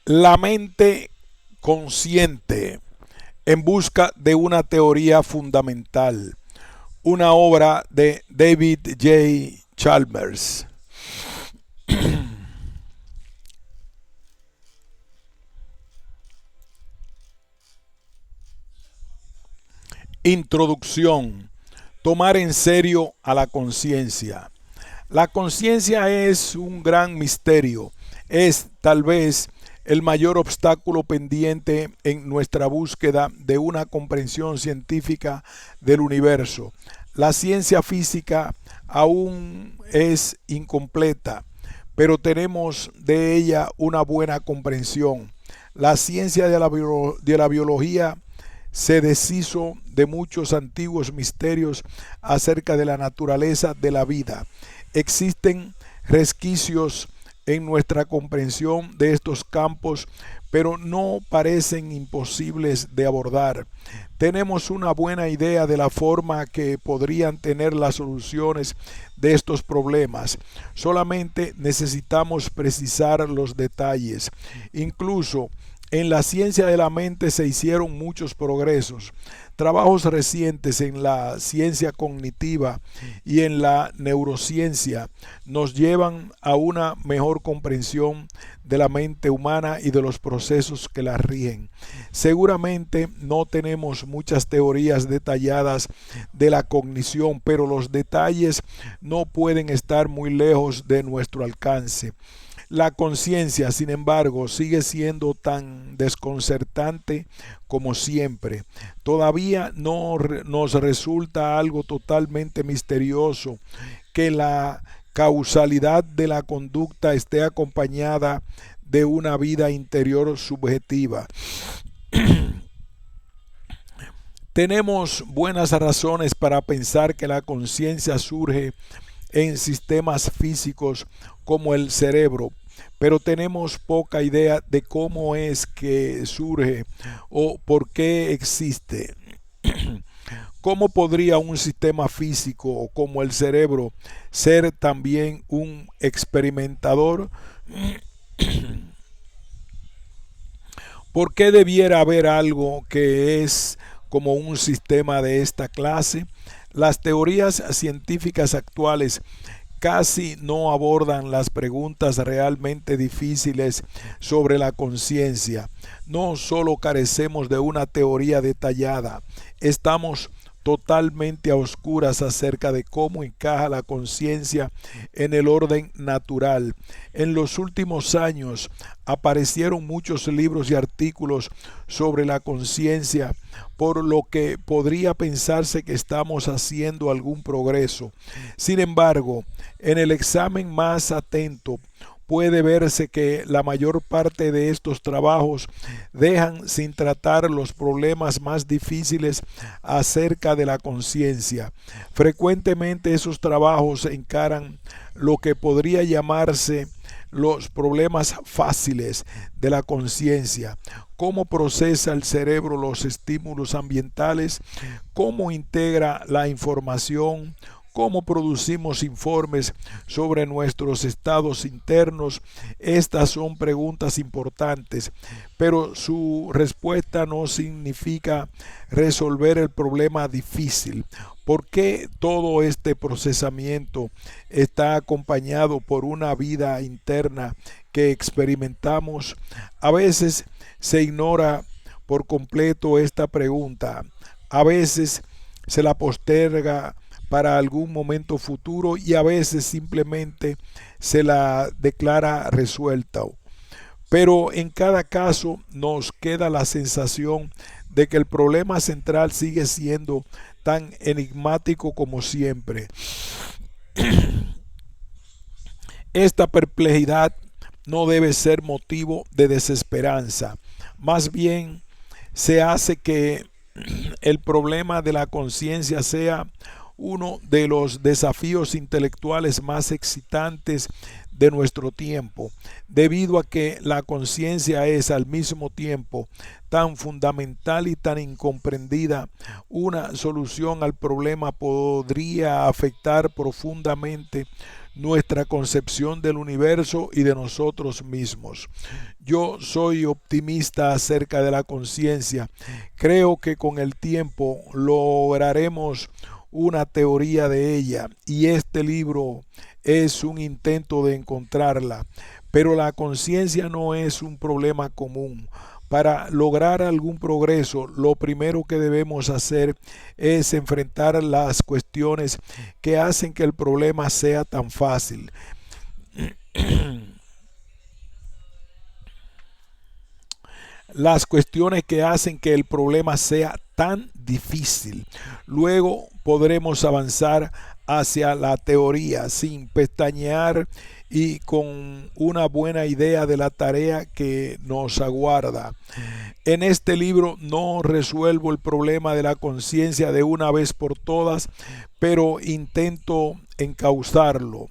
La mente consciente en busca de una teoría fundamental. Una obra de David J. Chalmers. Introducción. Tomar en serio a la conciencia. La conciencia es un gran misterio. Es tal vez el mayor obstáculo pendiente en nuestra búsqueda de una comprensión científica del universo. La ciencia física aún es incompleta, pero tenemos de ella una buena comprensión. La ciencia de la biología se deshizo de muchos antiguos misterios acerca de la naturaleza de la vida. Existen resquicios en nuestra comprensión de estos campos, pero no parecen imposibles de abordar. Tenemos una buena idea de la forma que podrían tener las soluciones de estos problemas. Solamente necesitamos precisar los detalles. Incluso en la ciencia de la mente se hicieron muchos progresos. Trabajos recientes en la ciencia cognitiva y en la neurociencia nos llevan a una mejor comprensión de la mente humana y de los procesos que la rigen. Seguramente no tenemos muchas teorías detalladas de la cognición, pero los detalles no pueden estar muy lejos de nuestro alcance. La conciencia, sin embargo, sigue siendo tan desconcertante como siempre. Todavía no nos resulta algo totalmente misterioso que la causalidad de la conducta esté acompañada de una vida interior subjetiva. Tenemos buenas razones para pensar que la conciencia surge en sistemas físicos como el cerebro, pero tenemos poca idea de cómo es que surge o por qué existe. ¿Cómo podría un sistema físico como el cerebro ser también un experimentador? ¿Por qué debiera haber algo que es como un sistema de esta clase? Las teorías científicas actuales casi no abordan las preguntas realmente difíciles sobre la conciencia. No solo carecemos de una teoría detallada, estamos totalmente a oscuras acerca de cómo encaja la conciencia en el orden natural. En los últimos años aparecieron muchos libros y artículos sobre la conciencia, por lo que podría pensarse que estamos haciendo algún progreso. Sin embargo, en el examen más atento puede verse que la mayor parte de estos trabajos dejan sin tratar los problemas más difíciles acerca de la conciencia. Frecuentemente esos trabajos encaran lo que podría llamarse los problemas fáciles de la conciencia: cómo procesa el cerebro los estímulos ambientales, cómo integra la información, cómo producimos informes sobre nuestros estados internos. Estas son preguntas importantes, pero su respuesta no significa resolver el problema difícil. ¿Por qué todo este procesamiento está acompañado por una vida interna que experimentamos? A veces se ignora por completo esta pregunta. A veces se la posterga para algún momento futuro y a veces simplemente se la declara resuelta. Pero en cada caso nos queda la sensación de que el problema central sigue siendo tan enigmático como siempre. Esta perplejidad no debe ser motivo de desesperanza. Más bien, se hace que el problema de la conciencia sea uno de los desafíos intelectuales más excitantes de nuestro tiempo, debido a que la conciencia es al mismo tiempo tan fundamental y tan incomprendida. Una solución al problema podría afectar profundamente nuestra concepción del universo y de nosotros mismos. Yo soy optimista acerca de la conciencia. Creo que con el tiempo lograremos una teoría de ella, y este libro es un intento de encontrarla. Pero la conciencia no es un problema común. Para lograr algún progreso, lo primero que debemos hacer es enfrentar las cuestiones que hacen que el problema sea tan fácil. Las cuestiones que hacen que el problema sea tan difícil. Luego podremos avanzar hacia la teoría sin pestañear y con una buena idea de la tarea que nos aguarda. En este libro no resuelvo el problema de la conciencia de una vez por todas, pero intento encauzarlo.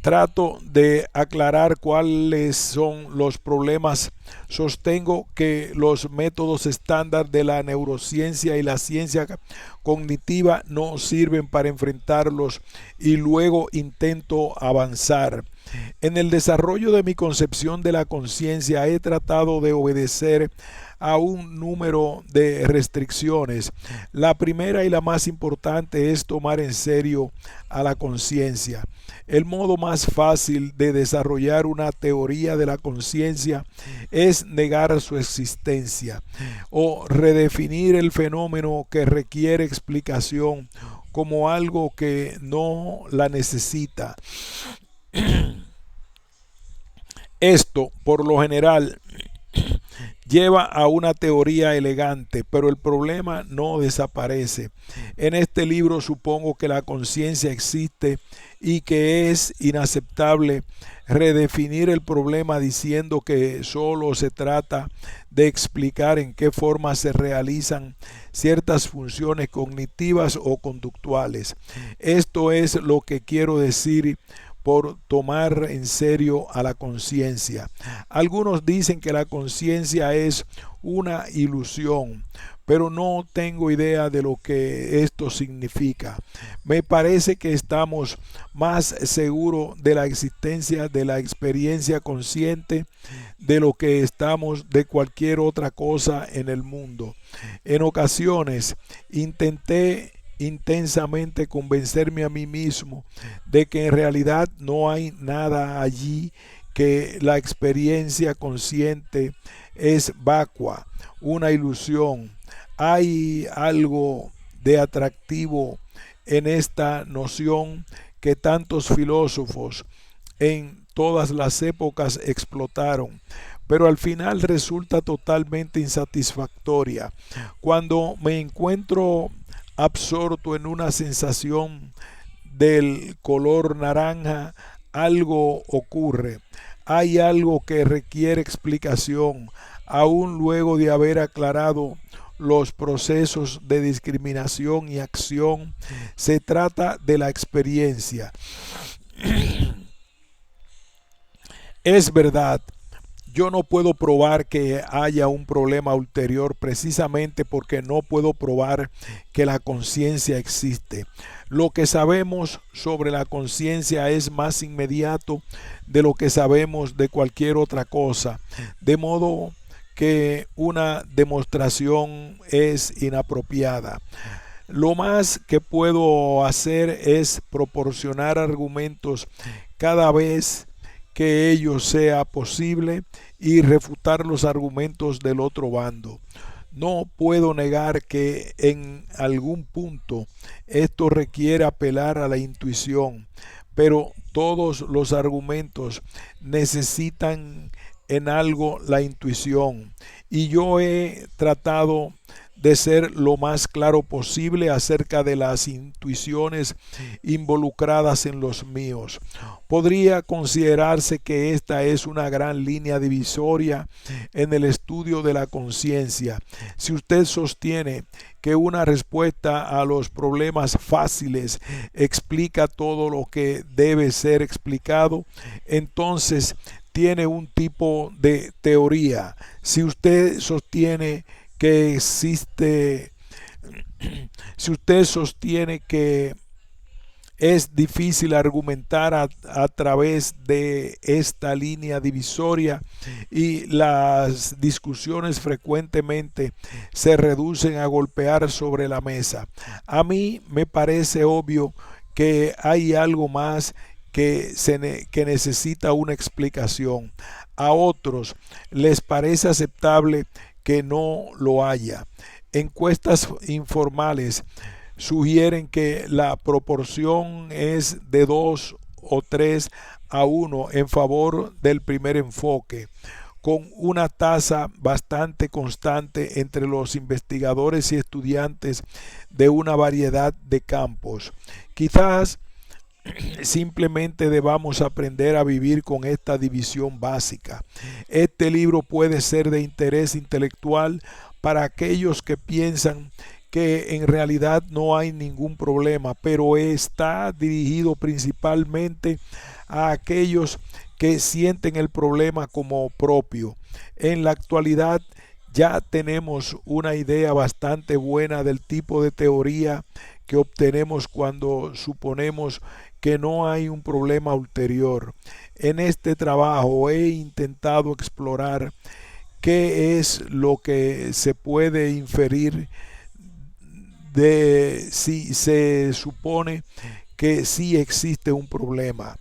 Trato de aclarar cuáles son los problemas. Sostengo que los métodos estándar de la neurociencia y la ciencia cognitiva no sirven para enfrentarlos, y luego intento avanzar. En el desarrollo de mi concepción de la conciencia he tratado de obedecer a un número de restricciones. La primera y la más importante es tomar en serio a la conciencia. El modo más fácil de desarrollar una teoría de la conciencia es negar su existencia o redefinir el fenómeno que requiere explicación como algo que no la necesita. Esto, por lo general, lleva a una teoría elegante, pero el problema no desaparece. En este libro supongo que la conciencia existe y que es inaceptable redefinir el problema diciendo que solo se trata de explicar en qué forma se realizan ciertas funciones cognitivas o conductuales. Esto es lo que quiero decir por tomar en serio a la conciencia. Algunos dicen que la conciencia es una ilusión, pero no tengo idea de lo que esto significa. Me parece que estamos más seguros de la existencia de la experiencia consciente de lo que estamos de cualquier otra cosa en el mundo. En ocasiones intenté intensamente convencerme a mí mismo de que en realidad no hay nada allí, que la experiencia consciente es vacua, una ilusión. Hay algo de atractivo en esta noción que tantos filósofos en todas las épocas explotaron, pero al final resulta totalmente insatisfactoria. Cuando me encuentro absorto en una sensación del color naranja, algo ocurre. Hay algo que requiere explicación, aún luego de haber aclarado los procesos de discriminación y acción. Se trata de la experiencia. Es verdad, yo no puedo probar que haya un problema ulterior precisamente porque no puedo probar que la conciencia existe. Lo que sabemos sobre la conciencia es más inmediato de lo que sabemos de cualquier otra cosa, de modo que una demostración es inapropiada. Lo más que puedo hacer es proporcionar argumentos cada vez que ello sea posible y refutar los argumentos del otro bando. No puedo negar que en algún punto esto requiere apelar a la intuición, pero todos los argumentos necesitan en algo la intuición, y yo he tratado de ser lo más claro posible acerca de las intuiciones involucradas en los míos. Podría considerarse que esta es una gran línea divisoria en el estudio de la conciencia. Si usted sostiene que una respuesta a los problemas fáciles explica todo lo que debe ser explicado, entonces tiene un tipo de teoría. Si usted sostiene que existe, si usted sostiene que Es difícil argumentar a través de esta línea divisoria y las discusiones frecuentemente se reducen a golpear sobre la mesa. A mí me parece obvio que hay algo más que necesita una explicación. A otros les parece aceptable que no lo haya. Encuestas informales sugieren que la proporción es de 2 o 3 a 1 en favor del primer enfoque, con una tasa bastante constante entre los investigadores y estudiantes de una variedad de campos. Quizás simplemente debamos aprender a vivir con esta división básica. Este libro puede ser de interés intelectual para aquellos que piensan que en realidad no hay ningún problema, pero está dirigido principalmente a aquellos que sienten el problema como propio. En la actualidad ya tenemos una idea bastante buena del tipo de teoría que obtenemos cuando suponemos que no hay un problema ulterior. En este trabajo he intentado explorar qué es lo que se puede inferir de si se supone que sí existe un problema.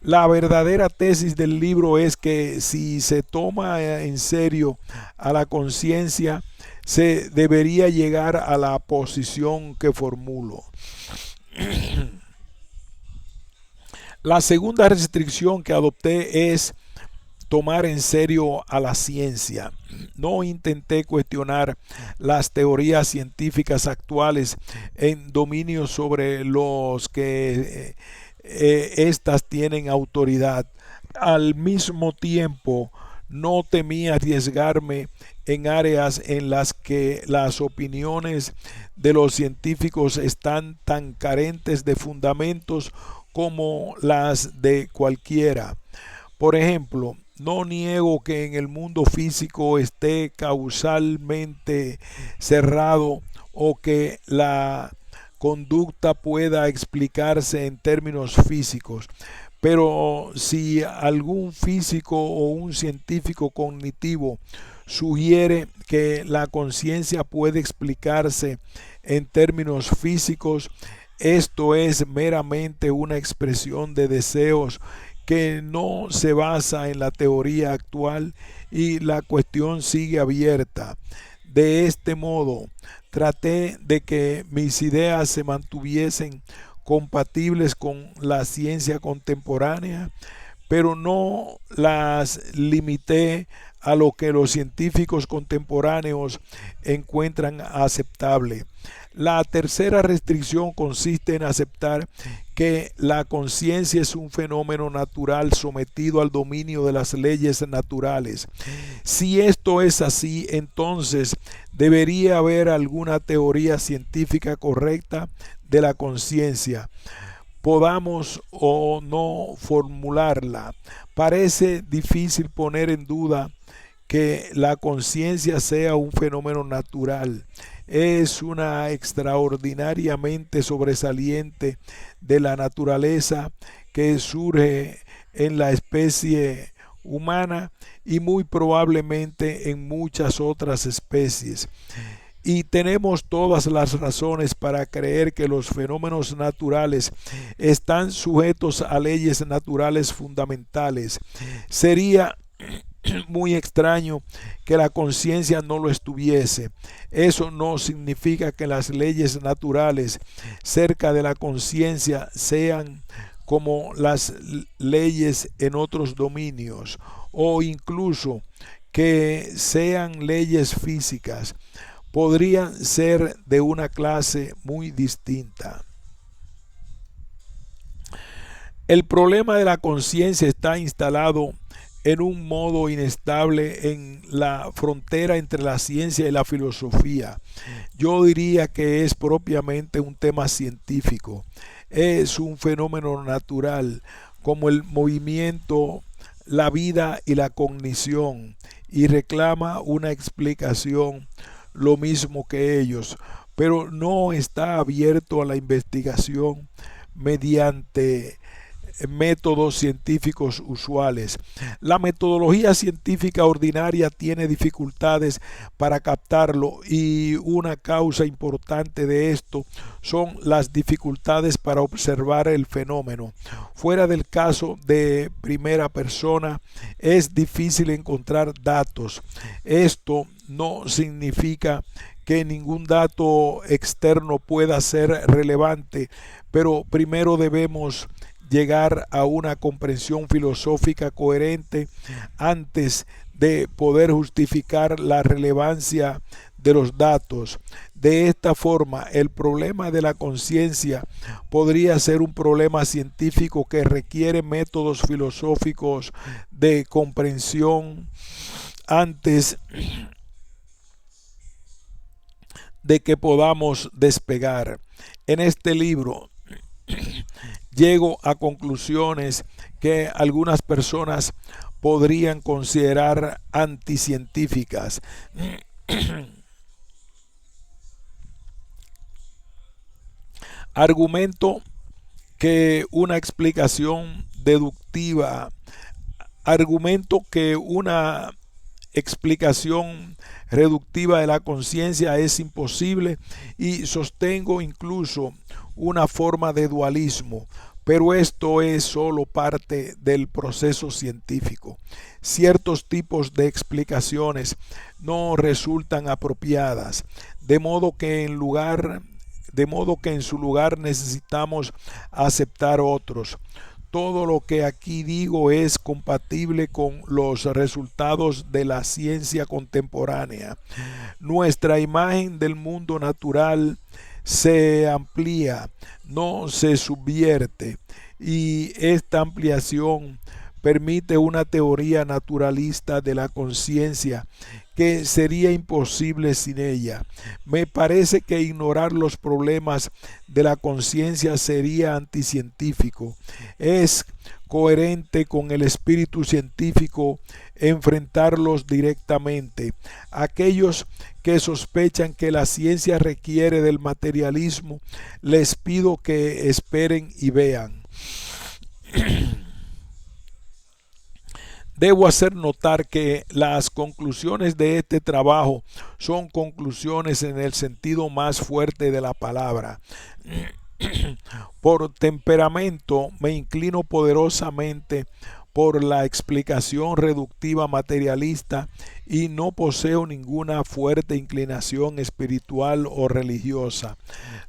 La verdadera tesis del libro es que si se toma en serio a la conciencia, se debería llegar a la posición que formulo. La segunda restricción que adopté es tomar en serio a la ciencia. No intenté cuestionar las teorías científicas actuales en dominios sobre los que éstas tienen autoridad. Al mismo tiempo, no temí arriesgarme en áreas en las que las opiniones de los científicos están tan carentes de fundamentos como las de cualquiera. Por ejemplo, no niego que en el mundo físico esté causalmente cerrado o que la conducta pueda explicarse en términos físicos, pero si algún físico o un científico cognitivo sugiere que la conciencia puede explicarse en términos físicos, esto es meramente una expresión de deseos que no se basa en la teoría actual y la cuestión sigue abierta. De este modo, traté de que mis ideas se mantuviesen compatibles con la ciencia contemporánea, pero no las limité a lo que los científicos contemporáneos encuentran aceptable. La tercera restricción consiste en aceptar que la conciencia es un fenómeno natural sometido al dominio de las leyes naturales. Si esto es así, entonces debería haber alguna teoría científica correcta de la conciencia. Podamos o no formularla. Parece difícil poner en duda que la conciencia sea un fenómeno natural. Es una extraordinariamente sobresaliente de la naturaleza que surge en la especie humana y muy probablemente en muchas otras especies. Y tenemos todas las razones para creer que los fenómenos naturales están sujetos a leyes naturales fundamentales. Sería muy extraño que la conciencia no lo estuviese. Eso no significa que las leyes naturales cerca de la conciencia sean como las leyes en otros dominios o incluso que sean leyes físicas. Podrían ser de una clase muy distinta. El problema de la conciencia está instalado en un modo inestable en la frontera entre la ciencia y la filosofía. Yo diría que es propiamente un tema científico. Es un fenómeno natural, como el movimiento, la vida y la cognición, y reclama una explicación lo mismo que ellos, pero no está abierto a la investigación mediante métodos científicos usuales. La metodología científica ordinaria tiene dificultades para captarlo, y una causa importante de esto son las dificultades para observar el fenómeno. Fuera del caso de primera persona, es difícil encontrar datos. Esto no significa que ningún dato externo pueda ser relevante, pero primero debemos llegar a una comprensión filosófica coherente antes de poder justificar la relevancia de los datos. De esta forma, el problema de la conciencia podría ser un problema científico que requiere métodos filosóficos de comprensión antes de que podamos despegar. En este libro llego a conclusiones que algunas personas podrían considerar anticientíficas. Argumento que una explicación deductiva, argumento que una explicación reductiva de la conciencia es imposible, y sostengo incluso una forma de dualismo, pero esto es solo parte del proceso científico. Ciertos tipos de explicaciones no resultan apropiadas, de modo que en su lugar necesitamos aceptar otros. Todo lo que aquí digo es compatible con los resultados de la ciencia contemporánea. Nuestra imagen del mundo natural se amplía, no se subvierte, y esta ampliación permite una teoría naturalista de la conciencia que sería imposible sin ella. Me parece que ignorar los problemas de la conciencia sería anticientífico. Es coherente con el espíritu científico enfrentarlos directamente. Aquellos que sospechan que la ciencia requiere del materialismo, les pido que esperen y vean. Debo hacer notar que las conclusiones de este trabajo son conclusiones en el sentido más fuerte de la palabra. Por temperamento me inclino poderosamente por la explicación reductiva materialista, y no poseo ninguna fuerte inclinación espiritual o religiosa.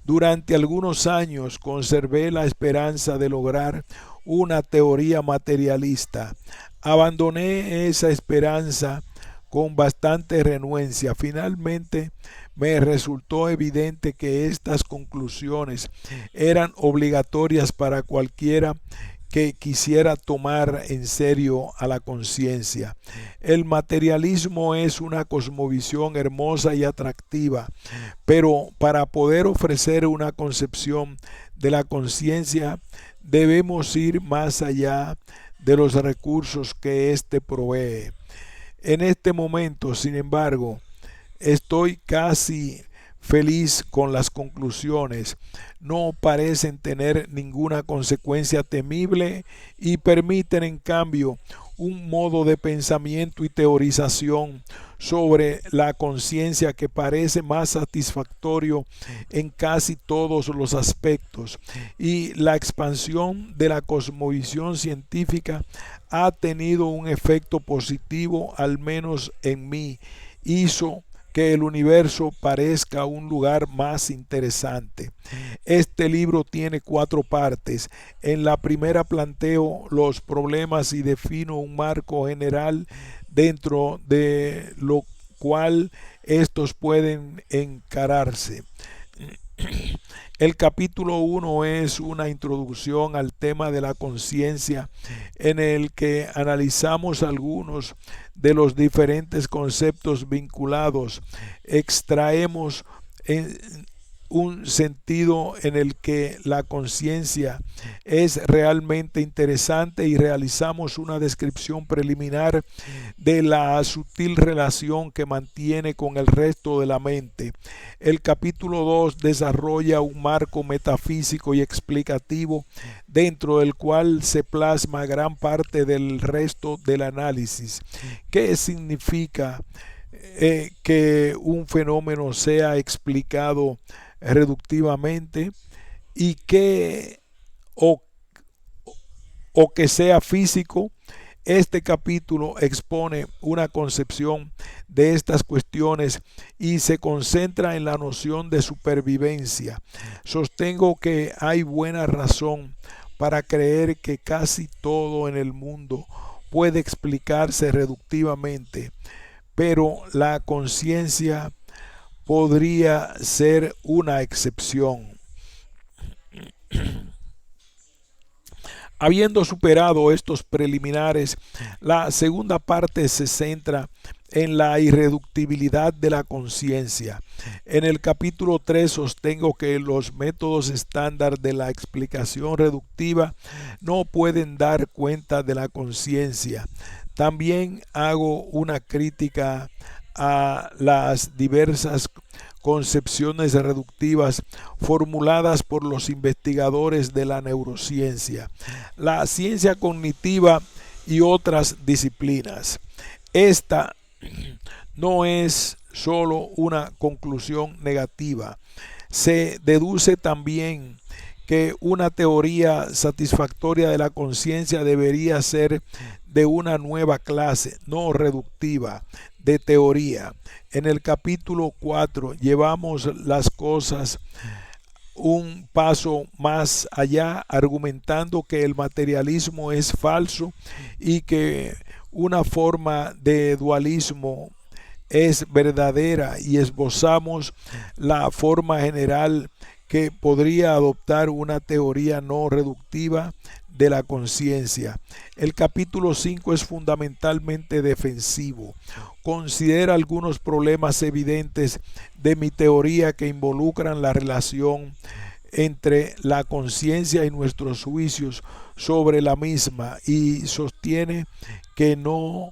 Durante algunos años conservé la esperanza de lograr una teoría materialista. Abandoné esa esperanza con bastante renuencia. Finalmente me resultó evidente que estas conclusiones eran obligatorias para cualquiera que quisiera tomar en serio a la conciencia. El materialismo es una cosmovisión hermosa y atractiva, pero para poder ofrecer una concepción de la conciencia debemos ir más allá de los recursos que éste provee. En este momento, sin embargo, estoy casi feliz con las conclusiones. No parecen tener ninguna consecuencia temible y permiten, en cambio, un modo de pensamiento y teorización sobre la conciencia que parece más satisfactorio en casi todos los aspectos, y la expansión de la cosmovisión científica ha tenido un efecto positivo, al menos en mí. Hizo que el universo parezca un lugar más interesante. Este libro tiene 4 partes. En la primera planteo los problemas y defino un marco general dentro de lo cual estos pueden encararse. El capítulo 1 es una introducción al tema de la conciencia, en el que analizamos algunos de los diferentes conceptos vinculados. Extraemos un sentido en el que la conciencia es realmente interesante y realizamos una descripción preliminar de la sutil relación que mantiene con el resto de la mente. El capítulo 2 desarrolla un marco metafísico y explicativo dentro del cual se plasma gran parte del resto del análisis. ¿Qué significa que un fenómeno sea explicado reductivamente y que o, o que sea físico? Este capítulo expone una concepción de estas cuestiones y se concentra en la noción de supervivencia. Sostengo que hay buena razón para creer que casi todo en el mundo puede explicarse reductivamente, pero la conciencia podría ser una excepción. Habiendo superado estos preliminares, la segunda parte se centra en la irreductibilidad de la conciencia. En el capítulo 3 sostengo que los métodos estándar de la explicación reductiva no pueden dar cuenta de la conciencia. También hago una crítica a las diversas concepciones reductivas formuladas por los investigadores de la neurociencia, la ciencia cognitiva y otras disciplinas. Esta no es solo una conclusión negativa. Se deduce también que una teoría satisfactoria de la conciencia debería ser de una nueva clase, no reductiva, de teoría. En el capítulo 4 llevamos las cosas un paso más allá, argumentando que el materialismo es falso y que una forma de dualismo es verdadera, y esbozamos la forma general que podría adoptar una teoría no reductiva de la conciencia. El capítulo 5 es fundamentalmente defensivo. Considera algunos problemas evidentes de mi teoría que involucran la relación entre la conciencia y nuestros juicios sobre la misma, y sostiene que no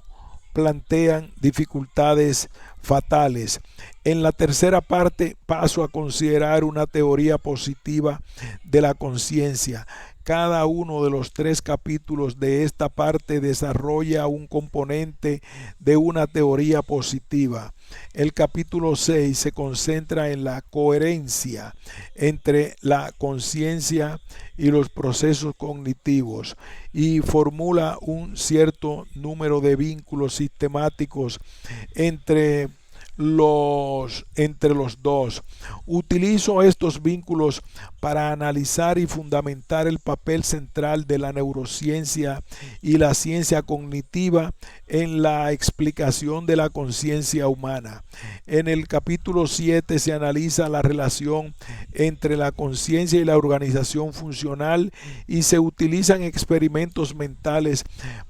plantean dificultades fatales. En la tercera parte paso a considerar una teoría positiva de la conciencia. Cada uno de los 3 capítulos de esta parte desarrolla un componente de una teoría positiva. El capítulo 6 se concentra en la coherencia entre la conciencia y los procesos cognitivos y formula un cierto número de vínculos sistemáticos entre los dos. Utilizo estos vínculos para analizar y fundamentar el papel central de la neurociencia y la ciencia cognitiva en la explicación de la conciencia humana. En el capítulo 7 se analiza la relación entre la conciencia y la organización funcional y se utilizan experimentos mentales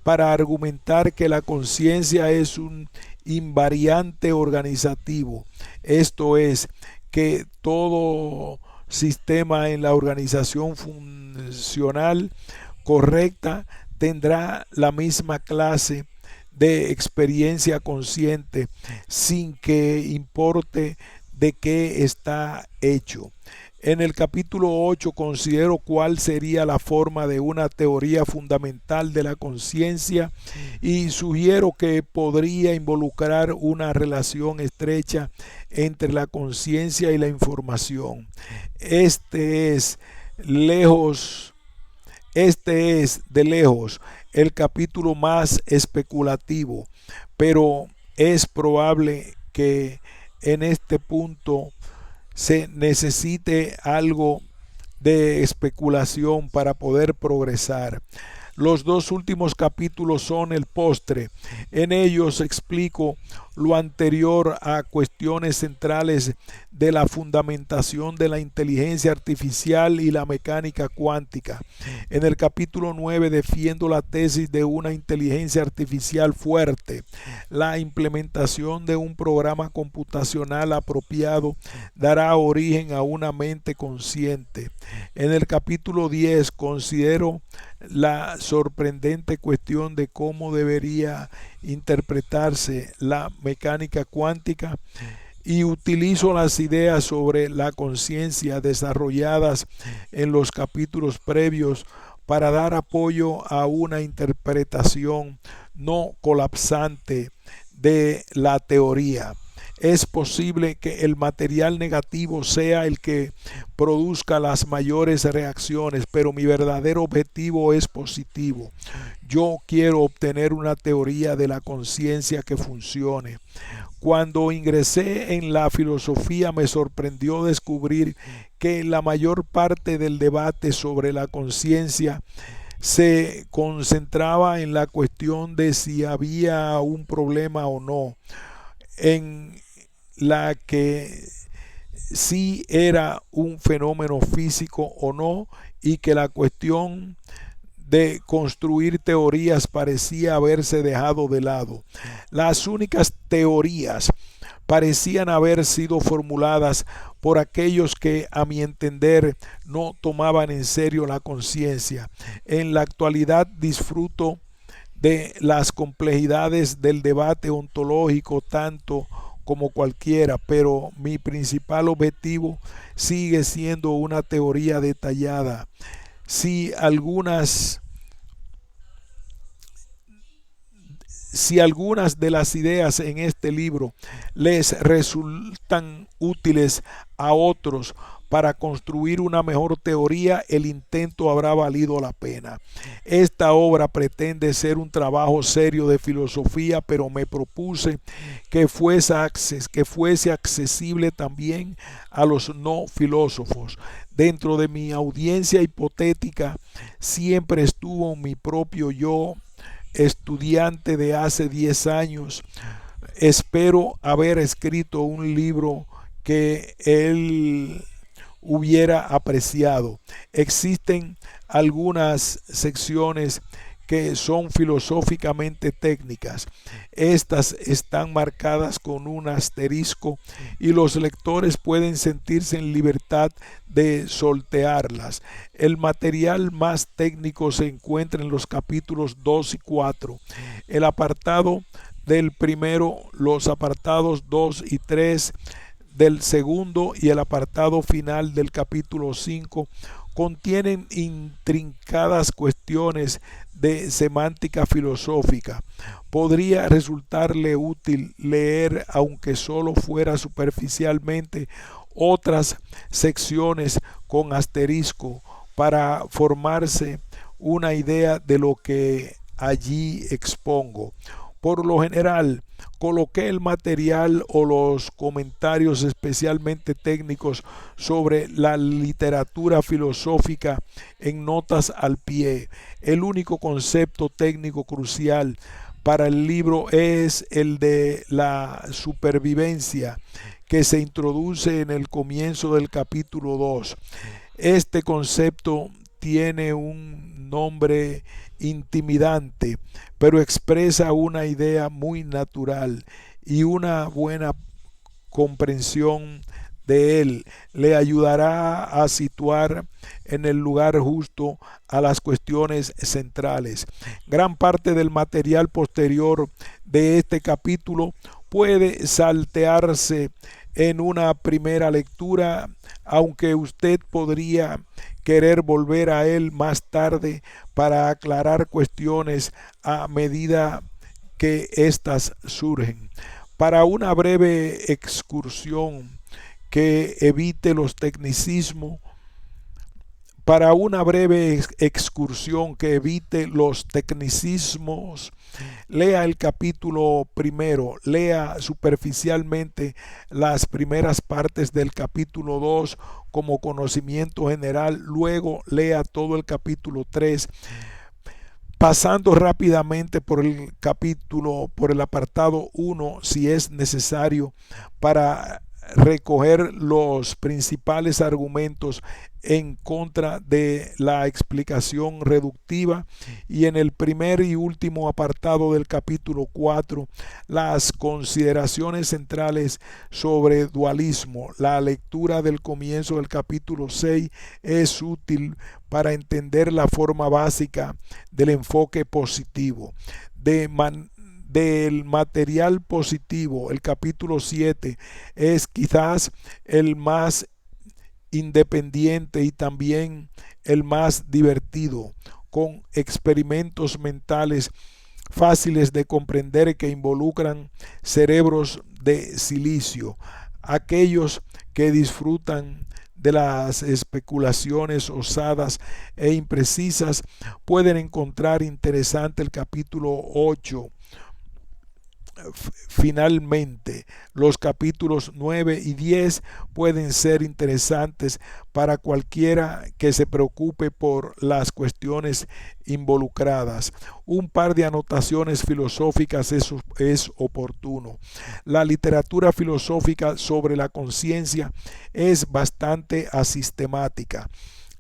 para argumentar que la conciencia es un invariante organizativo. Esto es, que todo sistema en la organización funcional correcta tendrá la misma clase de experiencia consciente sin que importe de qué está hecho. En el capítulo 8 considero cuál sería la forma de una teoría fundamental de la conciencia y sugiero que podría involucrar una relación estrecha entre la conciencia y la información. Este es de lejos el capítulo más especulativo, pero es probable que en este punto se necesite algo de especulación para poder progresar. Los 2 últimos capítulos son el postre. En ellos explico lo anterior a cuestiones centrales de la fundamentación de la inteligencia artificial y la mecánica cuántica. En el capítulo 9 defiendo la tesis de una inteligencia artificial fuerte. La implementación de un programa computacional apropiado dará origen a una mente consciente. En el capítulo 10 considero la sorprendente cuestión de cómo debería interpretarse la mecánica cuántica y utilizo las ideas sobre la conciencia desarrolladas en los capítulos previos para dar apoyo a una interpretación no colapsante de la teoría. Es posible que el material negativo sea el que produzca las mayores reacciones, pero mi verdadero objetivo es positivo. Yo quiero obtener una teoría de la conciencia que funcione. Cuando ingresé en la filosofía me sorprendió descubrir que la mayor parte del debate sobre la conciencia se concentraba en la cuestión de si había un problema o no, en la que si era un fenómeno físico o no, y que la cuestión de construir teorías parecía haberse dejado de lado. Las únicas teorías parecían haber sido formuladas por aquellos que, a mi entender, no tomaban en serio la conciencia. En la actualidad disfruto de las complejidades del debate ontológico tanto como cualquiera, pero mi principal objetivo sigue siendo una teoría detallada. Si algunas de las ideas en este libro les resultan útiles a otros para construir una mejor teoría, el intento habrá valido la pena. Esta obra pretende ser un trabajo serio de filosofía, pero me propuse que fuese accesible también a los no filósofos. Dentro de mi audiencia hipotética siempre estuvo mi propio yo, estudiante de hace 10 años. Espero haber escrito un libro que él hubiera apreciado. Existen algunas secciones que son filosóficamente técnicas. Estas están marcadas con un asterisco y los lectores pueden sentirse en libertad de soltearlas. El material más técnico se encuentra en los capítulos 2 y 4. El apartado del primero, los apartados 2 y 3 del segundo y el apartado final del capítulo 5 contienen intrincadas cuestiones de semántica filosófica. Podría resultarle útil leer, aunque solo fuera superficialmente, otras secciones con asterisco para formarse una idea de lo que allí expongo. Por lo general, coloqué el material o los comentarios especialmente técnicos sobre la literatura filosófica en notas al pie. El único concepto técnico crucial para el libro es el de la supervivencia, que se introduce en el comienzo del capítulo 2. Este concepto tiene un nombre intimidante, pero expresa una idea muy natural, y una buena comprensión de él le ayudará a situar en el lugar justo a las cuestiones centrales. Gran parte del material posterior de este capítulo puede saltearse en una primera lectura, aunque usted podría querer volver a él más tarde para aclarar cuestiones a medida que éstas surgen. Para una breve excursión que evite los tecnicismos, lea el capítulo primero, lea superficialmente las primeras partes del capítulo 2 como conocimiento general, luego lea todo el capítulo 3 Pasando rápidamente por el capítulo, por el apartado 1, si es necesario, para recoger los principales argumentos en contra de la explicación reductiva, y en el primer y último apartado del capítulo 4, las consideraciones centrales sobre dualismo. La lectura del comienzo del capítulo 6 es útil para entender la forma básica del enfoque positivo. Del material positivo, el capítulo 7 es quizás el más independiente y también el más divertido, con experimentos mentales fáciles de comprender que involucran cerebros de silicio. Aquellos que disfrutan de las especulaciones osadas e imprecisas pueden encontrar interesante el capítulo 8. Finalmente, los capítulos 9 y 10 pueden ser interesantes para cualquiera que se preocupe por las cuestiones involucradas. Un par de anotaciones filosóficas es oportuno. La literatura filosófica sobre la conciencia es bastante asistemática.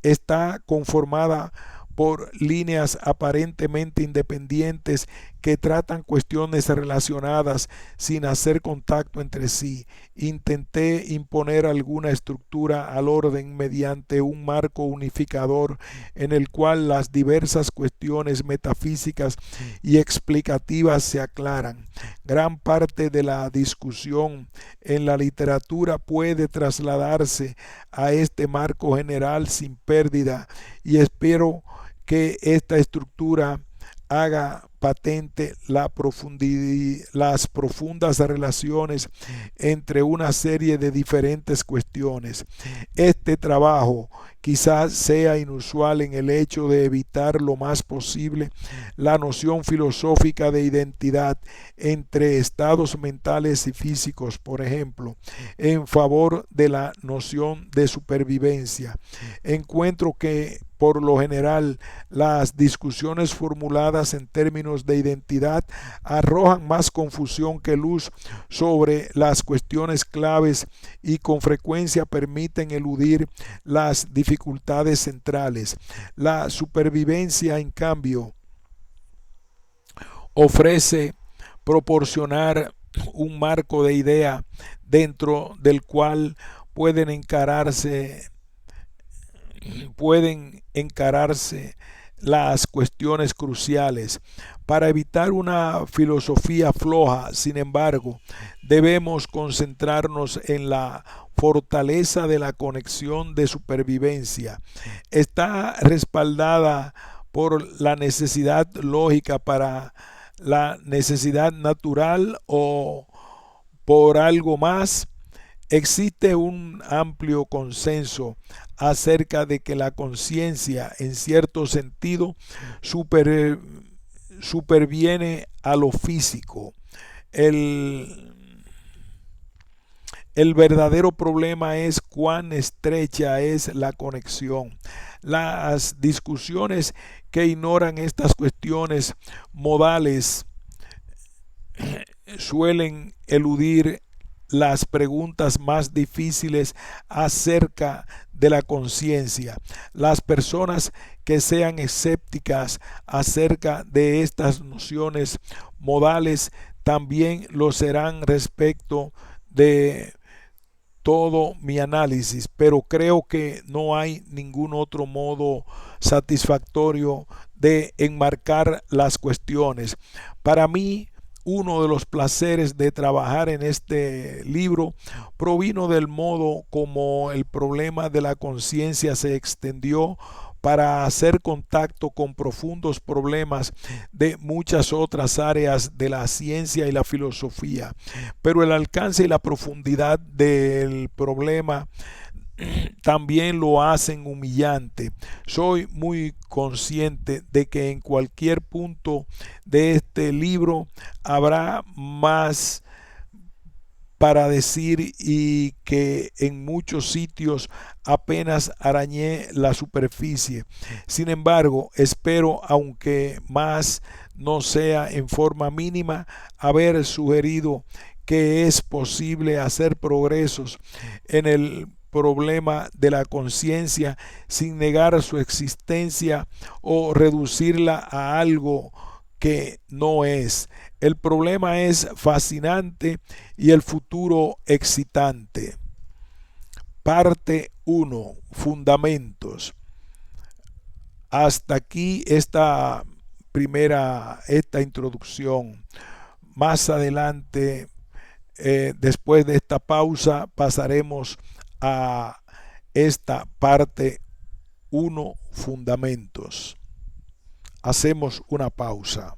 Está conformada por líneas aparentemente independientes que tratan cuestiones relacionadas sin hacer contacto entre sí. Intenté imponer alguna estructura al orden mediante un marco unificador en el cual las diversas cuestiones metafísicas y explicativas se aclaran. Gran parte de la discusión en la literatura puede trasladarse a este marco general sin pérdida, y espero que esta estructura haga patente las profundas relaciones entre una serie de diferentes cuestiones. Este trabajo quizás sea inusual en el hecho de evitar lo más posible la noción filosófica de identidad entre estados mentales y físicos, por ejemplo, en favor de la noción de supervivencia. Encuentro que por lo general, las discusiones formuladas en términos de identidad arrojan más confusión que luz sobre las cuestiones claves y con frecuencia permiten eludir las dificultades centrales. La supervivencia, en cambio, ofrece proporcionar un marco de idea dentro del cual pueden encararse las cuestiones cruciales. Para evitar una filosofía floja, sin embargo, debemos concentrarnos en la fortaleza de la conexión de supervivencia. Está respaldada por la necesidad lógica para la necesidad natural o por algo más. Existe un amplio consenso acerca de que la conciencia, en cierto sentido, superviene a lo físico. El, el verdadero problema es cuán estrecha es la conexión. Las discusiones que ignoran estas cuestiones modales suelen eludir las preguntas más difíciles acerca de la conciencia. Las personas que sean escépticas acerca de estas nociones modales también lo serán respecto de todo mi análisis, pero creo que no hay ningún otro modo satisfactorio de enmarcar las cuestiones. Para mí, uno de los placeres de trabajar en este libro provino del modo como el problema de la conciencia se extendió para hacer contacto con profundos problemas de muchas otras áreas de la ciencia y la filosofía. Pero el alcance y la profundidad del problema también lo hacen humillante. Soy muy consciente de que en cualquier punto de este libro habrá más para decir y que en muchos sitios apenas arañé la superficie. Sin embargo, espero, aunque más no sea en forma mínima, haber sugerido que es posible hacer progresos en el problema de la conciencia sin negar su existencia o reducirla a algo que no es. El problema es fascinante y el futuro excitante. Parte 1. Fundamentos. Hasta aquí esta introducción. Más adelante, después de esta pausa, pasaremos a esta parte 1, fundamentos. Hacemos una pausa.